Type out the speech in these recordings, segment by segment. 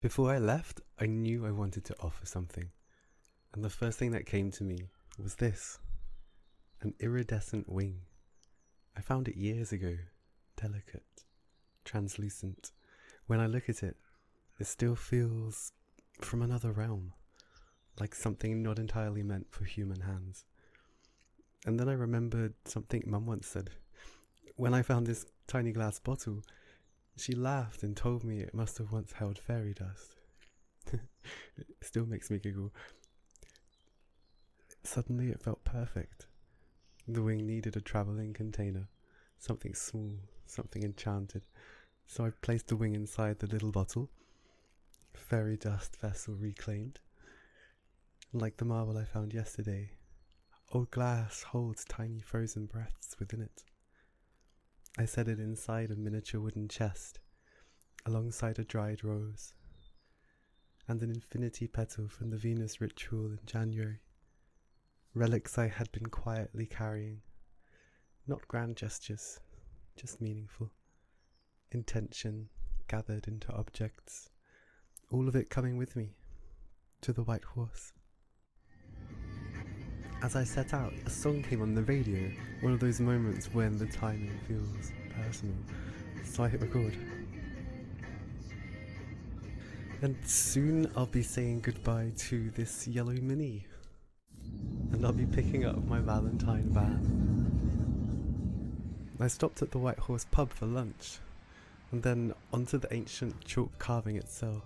Before I left, I knew I wanted to offer something, and the first thing that came to me was this, an iridescent wing. I found it years ago, delicate, translucent. When I look at it, it still feels from another realm, like something not entirely meant for human hands. And then I remembered something Mum once said. When I found this tiny glass bottle, she laughed and told me it must have once held fairy dust. It still makes me giggle. Suddenly it felt perfect. The wing needed a travelling container, something small, something enchanted. So I placed the wing inside the little bottle, fairy dust vessel reclaimed. Like the marble I found yesterday, old glass holds tiny frozen breaths within it. I set it inside a miniature wooden chest, alongside a dried rose, and an infinity petal from the Venus ritual in January. Relics I had been quietly carrying. Not grand gestures, just meaningful. Intention gathered into objects. All of it coming with me, to the White Horse. As I set out, a song came on the radio, one of those moments when the timing feels personal, so I hit record. And soon I'll be saying goodbye to this yellow mini, and I'll be picking up my Valentine van. I stopped at the White Horse pub for lunch, and then onto the ancient chalk carving itself.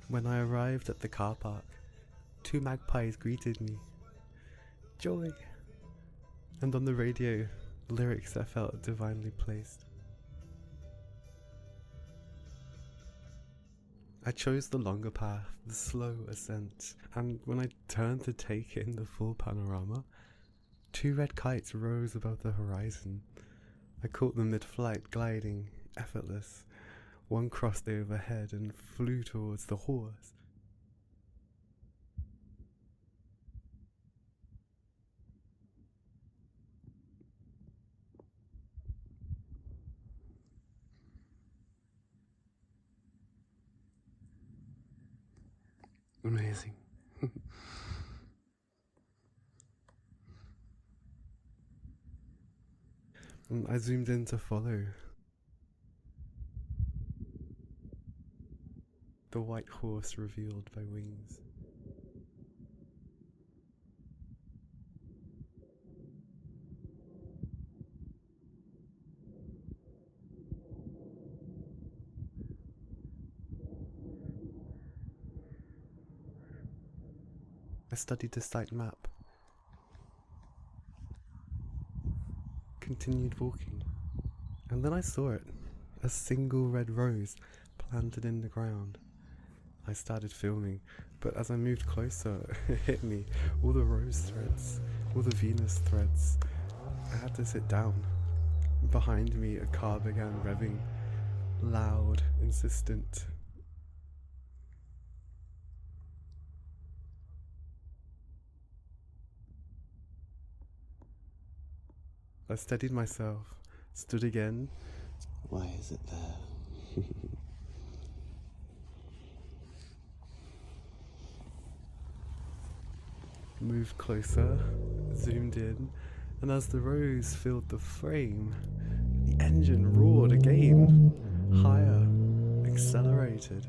When I arrived at the car park, 2 magpies greeted me. Joy! And on the radio, lyrics that felt divinely placed. I chose the longer path, the slow ascent, and when I turned to take in the full panorama, 2 red kites rose above the horizon. I caught them mid-flight, gliding, effortless. One crossed overhead and flew towards the horse. Amazing. And I zoomed in to follow. The white horse revealed by wings. I studied the site map. Continued walking. And then I saw it. A single red rose planted in the ground. I started filming, but as I moved closer, it hit me. All the rose threads, all the Venus threads. I had to sit down. Behind me, a car began revving. Loud, insistent. I steadied myself, stood again. Why is it there? Moved closer, zoomed in, and as the rose filled the frame, the engine roared again. Higher, accelerated.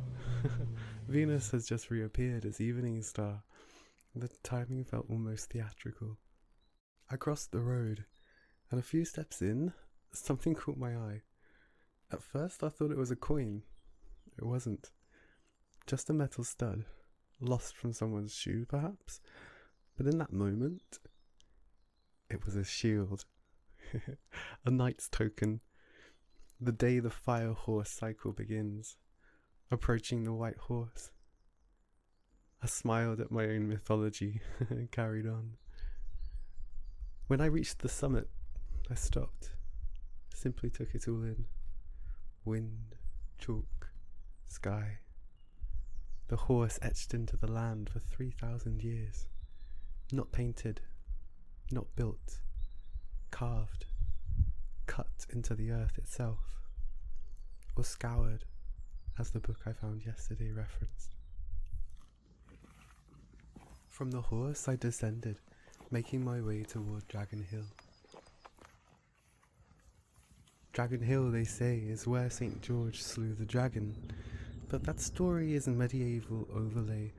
Venus has just reappeared as evening star. The timing felt almost theatrical. I crossed the road, and a few steps in, something caught my eye. At first I thought it was a coin. It wasn't. Just a metal stud, lost from someone's shoe perhaps. But in that moment, it was a shield. A knight's token. The day the fire horse cycle begins. Approaching the white horse. I smiled at my own mythology and carried on. When I reached the summit, I stopped. Simply took it all in. Wind, chalk, sky. The horse etched into the land for 3,000 years. Not painted, not built, carved, cut into the earth itself, or scoured as the book I found yesterday referenced. From the horse I descended, making my way toward Dragon Hill. Dragon Hill, they say, is where St. George slew the dragon, but that story is a medieval overlay,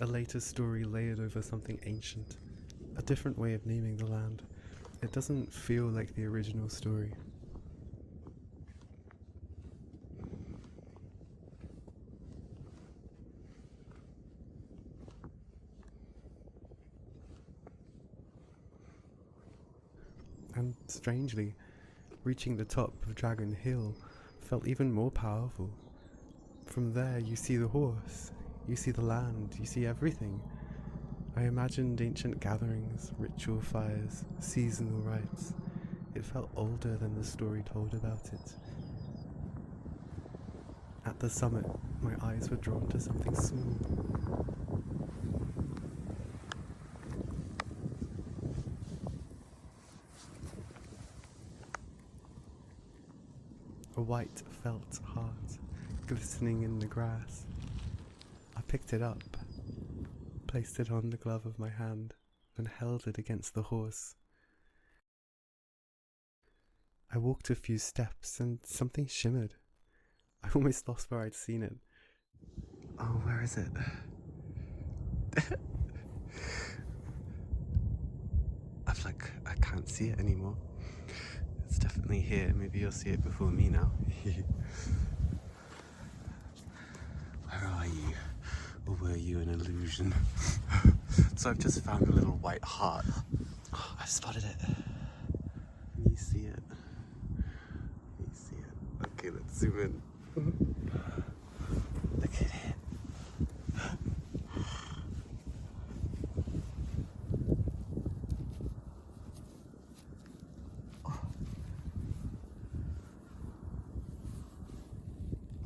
a later story layered over something ancient, a different way of naming the land. It doesn't feel like the original story. And strangely, reaching the top of Dragon Hill felt even more powerful. From there you see the horse, you see the land, you see everything. I imagined ancient gatherings, ritual fires, seasonal rites. It felt older than the story told about it. At the summit, my eyes were drawn to something small. A white felt heart, glistening in the grass. I picked it up, placed it on the glove of my hand, and held it against the horse. I walked a few steps and something shimmered. I almost lost where I'd seen it. Oh, where is it? I can't see it anymore. It's definitely here. Maybe you'll see it before me now. Where are you? Or were you an illusion? So I've just found a little white heart. Oh, I've spotted it. Can you see it? Can you see it? Okay, let's zoom in. Look at it.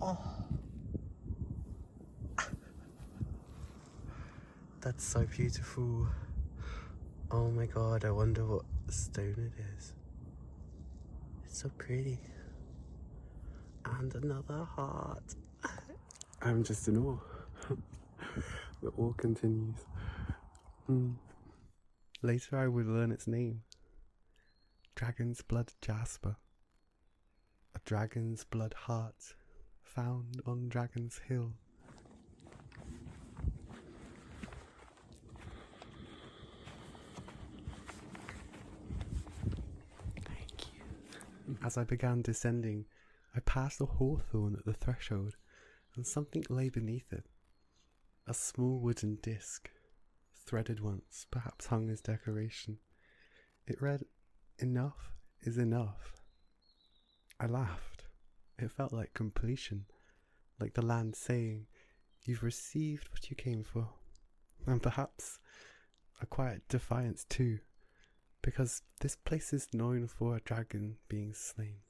Oh. That's so beautiful. Oh my god, I wonder what stone it is. It's so pretty. And another heart. I'm just in awe. The awe continues. Later I would learn its name. Dragon's blood jasper. A dragon's blood heart found on Dragon's Hill. Thank you. As I began descending, I passed a hawthorn at the threshold, and something lay beneath it. A small wooden disc, threaded once, perhaps hung as decoration. It read, "Enough is enough." I laughed. It felt like completion, like the land saying, "You've received what you came for." And perhaps a quiet defiance too, because this place is known for a dragon being slain.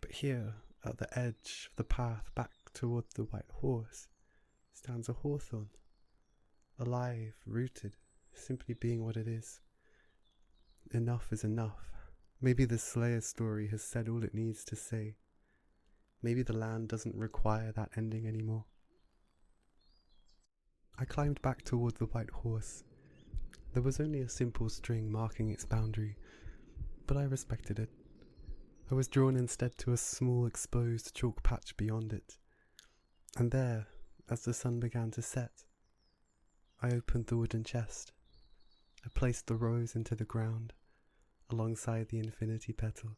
But here, at the edge of the path back toward the white horse, stands a hawthorn, alive, rooted, simply being what it is. Enough is enough. Maybe the Slayer's story has said all it needs to say. Maybe the land doesn't require that ending anymore. I climbed back toward the white horse. There was only a simple string marking its boundary, but I respected it. I was drawn instead to a small exposed chalk patch beyond it. And there, as the sun began to set, I opened the wooden chest. I placed the rose into the ground, alongside the infinity petal,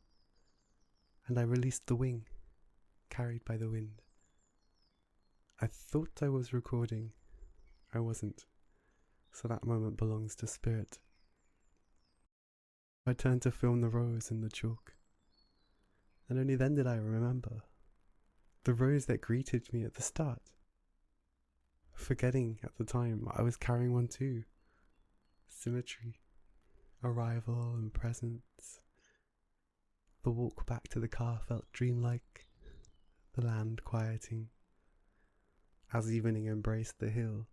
and I released the wing, carried by the wind. I thought I was recording. I wasn't, so that moment belongs to spirit. I turned to film the rose in the chalk, and only then did I remember. The rose that greeted me at the start. Forgetting at the time I was carrying one too. Symmetry, arrival and presence. The walk back to the car felt dreamlike, the land quieting. As evening embraced the hill,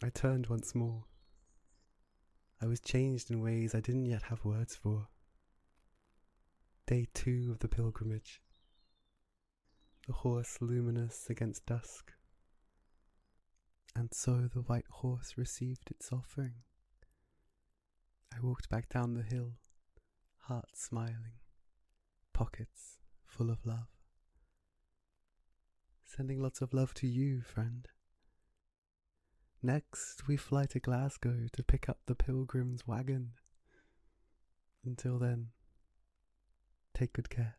I turned once more. I was changed in ways I didn't yet have words for. Day 2 of the pilgrimage. the horse luminous against dusk. And so the white horse received its offering. I walked back down the hill, heart smiling, pockets full of love. Sending lots of love to you, friend. Next, we fly to Glasgow to pick up the Pilgrim's wagon. Until then, take good care.